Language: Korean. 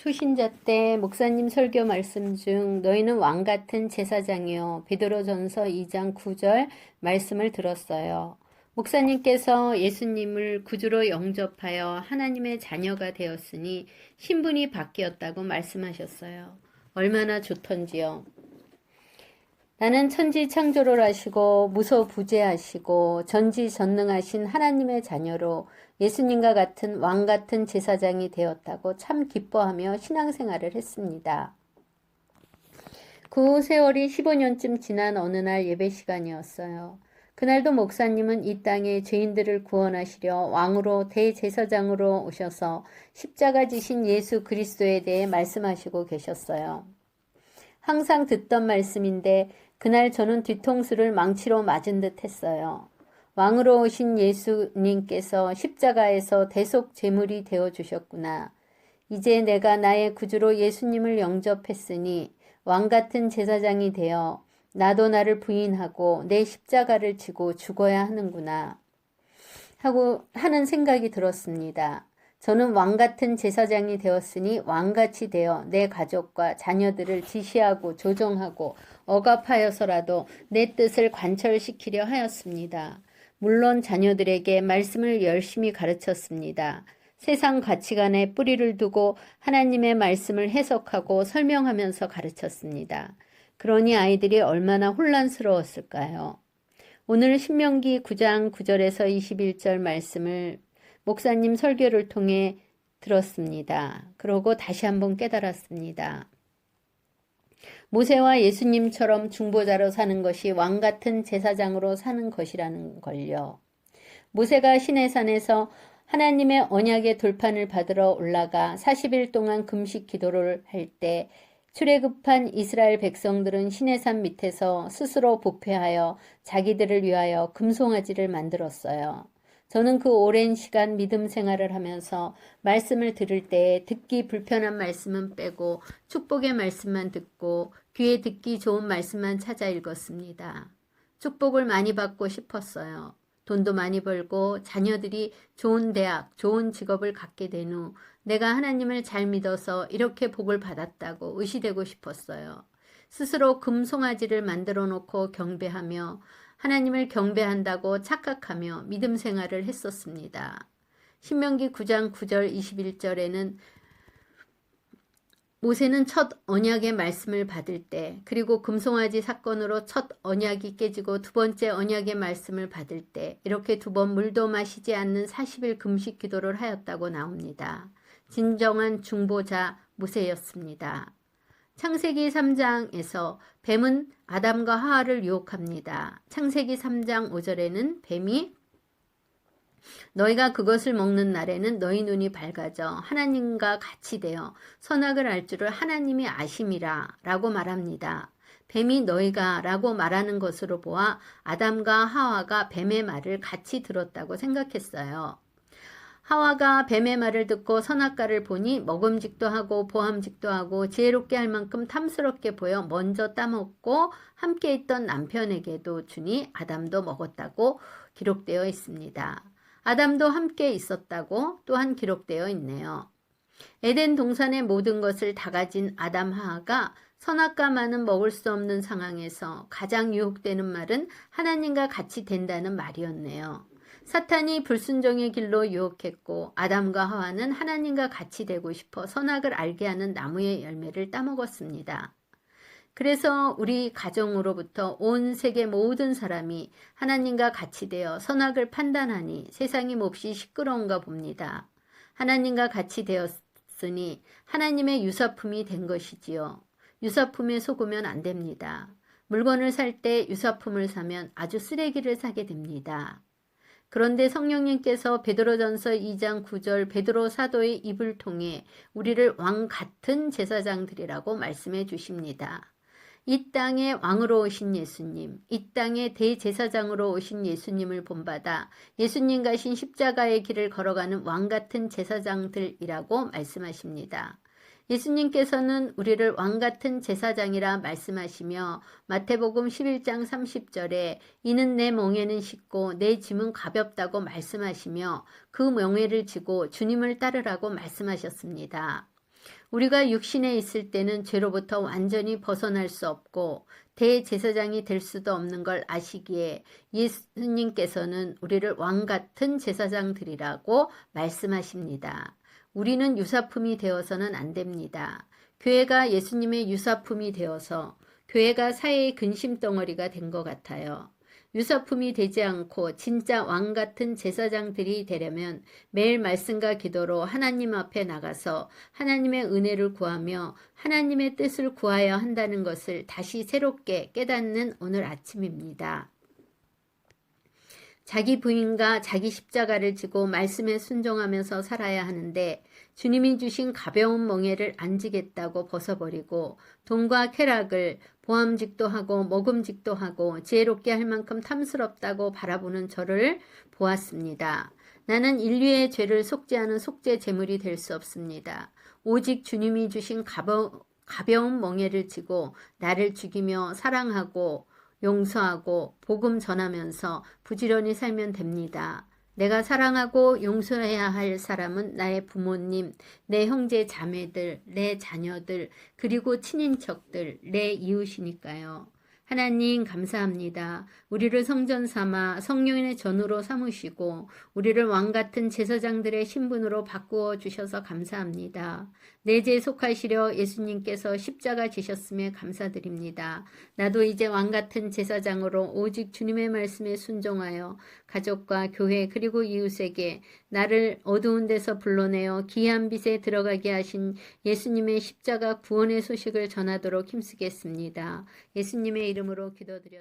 초신자 때 목사님 설교 말씀 중 너희는 왕 같은 제사장이요. 베드로전서 2장 9절 말씀을 들었어요. 목사님께서 예수님을 구주로 영접하여 하나님의 자녀가 되었으니 신분이 바뀌었다고 말씀하셨어요. 얼마나 좋던지요. 나는 천지 창조를 하시고 무소부재하시고 전지전능하신 하나님의 자녀로 예수님과 같은 왕 같은 제사장이 되었다고 참 기뻐하며 신앙생활을 했습니다. 그 세월이 15년쯤 지난 어느 날 예배 시간이었어요. 그날도 목사님은 이 땅에 죄인들을 구원하시려 왕으로 대제사장으로 오셔서 십자가 지신 예수 그리스도에 대해 말씀하시고 계셨어요. 항상 듣던 말씀인데 그날 저는 뒤통수를 망치로 맞은 듯 했어요. 왕으로 오신 예수님께서 십자가에서 대속 제물이 되어주셨구나. 이제 내가 나의 구주로 예수님을 영접했으니 왕같은 제사장이 되어 나도 나를 부인하고 내 십자가를 지고 죽어야 하는구나 하고 하는 생각이 들었습니다. 저는 왕같은 제사장이 되었으니 왕같이 되어 내 가족과 자녀들을 지시하고 조종하고 억압하여서라도 내 뜻을 관철시키려 하였습니다. 물론 자녀들에게 말씀을 열심히 가르쳤습니다. 세상 가치관에 뿌리를 두고 하나님의 말씀을 해석하고 설명하면서 가르쳤습니다. 그러니 아이들이 얼마나 혼란스러웠을까요? 오늘 신명기 9장 9절에서 21절 말씀을 목사님 설교를 통해 들었습니다. 그러고 다시 한번 깨달았습니다. 모세와 예수님처럼 중보자로 사는 것이 왕같은 제사장으로 사는 것이라는 걸요. 모세가 시내산에서 하나님의 언약의 돌판을 받으러 올라가 40일 동안 금식 기도를 할 때 출애굽한 이스라엘 백성들은 시내산 밑에서 스스로 부패하여 자기들을 위하여 금송아지를 만들었어요. 저는 그 오랜 시간 믿음 생활을 하면서 말씀을 들을 때 듣기 불편한 말씀은 빼고 축복의 말씀만 듣고 귀에 듣기 좋은 말씀만 찾아 읽었습니다. 축복을 많이 받고 싶었어요. 돈도 많이 벌고 자녀들이 좋은 대학, 좋은 직업을 갖게 된 후 내가 하나님을 잘 믿어서 이렇게 복을 받았다고 의시되고 싶었어요. 스스로 금송아지를 만들어 놓고 경배하며 하나님을 경배한다고 착각하며 믿음 생활을 했었습니다. 신명기 9장 9절 21절에는 모세는 첫 언약의 말씀을 받을 때 그리고 금송아지 사건으로 첫 언약이 깨지고 두 번째 언약의 말씀을 받을 때 이렇게 두 번 물도 마시지 않는 40일 금식 기도를 하였다고 나옵니다. 진정한 중보자 모세였습니다. 창세기 3장에서 뱀은 아담과 하와를 유혹합니다. 창세기 3장 5절에는 뱀이 너희가 그것을 먹는 날에는 너희 눈이 밝아져 하나님과 같이 되어 선악을 알 줄을 하나님이 아심이라 라고 말합니다. 뱀이 너희가 라고 말하는 것으로 보아 아담과 하와가 뱀의 말을 같이 들었다고 생각했어요. 하와가 뱀의 말을 듣고 선악과를 보니 먹음직도 하고 보암직도 하고 지혜롭게 할 만큼 탐스럽게 보여 먼저 따먹고 함께 있던 남편에게도 주니 아담도 먹었다고 기록되어 있습니다. 아담도 함께 있었다고 또한 기록되어 있네요. 에덴 동산의 모든 것을 다 가진 아담 하와가 선악과만은 먹을 수 없는 상황에서 가장 유혹되는 말은 하나님과 같이 된다는 말이었네요. 사탄이 불순종의 길로 유혹했고 아담과 하와는 하나님과 같이 되고 싶어 선악을 알게 하는 나무의 열매를 따먹었습니다. 그래서 우리 가정으로부터 온 세계 모든 사람이 하나님과 같이 되어 선악을 판단하니 세상이 몹시 시끄러운가 봅니다. 하나님과 같이 되었으니 하나님의 유사품이 된 것이지요. 유사품에 속으면 안 됩니다. 물건을 살 때 유사품을 사면 아주 쓰레기를 사게 됩니다. 그런데 성령님께서 베드로전서 2장 9절 베드로 사도의 입을 통해 우리를 왕 같은 제사장들이라고 말씀해 주십니다. 이 땅에 왕으로 오신 예수님, 이 땅에 대제사장으로 오신 예수님을 본받아 예수님 가신 십자가의 길을 걸어가는 왕 같은 제사장들이라고 말씀하십니다. 예수님께서는 우리를 왕같은 제사장이라 말씀하시며 마태복음 11장 30절에 이는 내 멍에는 쉽고 내 짐은 가볍다고 말씀하시며 그 명예를 지고 주님을 따르라고 말씀하셨습니다. 우리가 육신에 있을 때는 죄로부터 완전히 벗어날 수 없고 대제사장이 될 수도 없는 걸 아시기에 예수님께서는 우리를 왕같은 제사장들이라고 말씀하십니다. 우리는 유사품이 되어서는 안 됩니다. 교회가 예수님의 유사품이 되어서 교회가 사회의 근심덩어리가 된 것 같아요. 유사품이 되지 않고 진짜 왕같은 제사장들이 되려면 매일 말씀과 기도로 하나님 앞에 나가서 하나님의 은혜를 구하며 하나님의 뜻을 구하여야 한다는 것을 다시 새롭게 깨닫는 오늘 아침입니다. 자기 부인과 자기 십자가를 지고 말씀에 순종하면서 살아야 하는데 주님이 주신 가벼운 멍에를 안 지겠다고 벗어버리고 돈과 쾌락을 보암직도 하고 먹음직도 하고 지혜롭게 할 만큼 탐스럽다고 바라보는 저를 보았습니다. 나는 인류의 죄를 속죄하는 속죄 제물이 될 수 없습니다. 오직 주님이 주신 가벼운 멍에를 지고 나를 죽이며 사랑하고 용서하고 복음 전하면서 부지런히 살면 됩니다. 내가 사랑하고 용서해야 할 사람은 나의 부모님, 내 형제 자매들, 내 자녀들, 그리고 친인척들, 내 이웃이니까요. 하나님 감사합니다. 우리를 성전 삼아 성령의 전으로 삼으시고 우리를 왕같은 제사장들의 신분으로 바꾸어 주셔서 감사합니다. 내 죄에 속하시려 예수님께서 십자가 지셨음에 감사드립니다. 나도 이제 왕같은 제사장으로 오직 주님의 말씀에 순종하여 가족과 교회 그리고 이웃에게 나를 어두운 데서 불러내어 귀한 빛에 들어가게 하신 예수님의 십자가 구원의 소식을 전하도록 힘쓰겠습니다. 예수님의 이름으로 기도드렸습니다.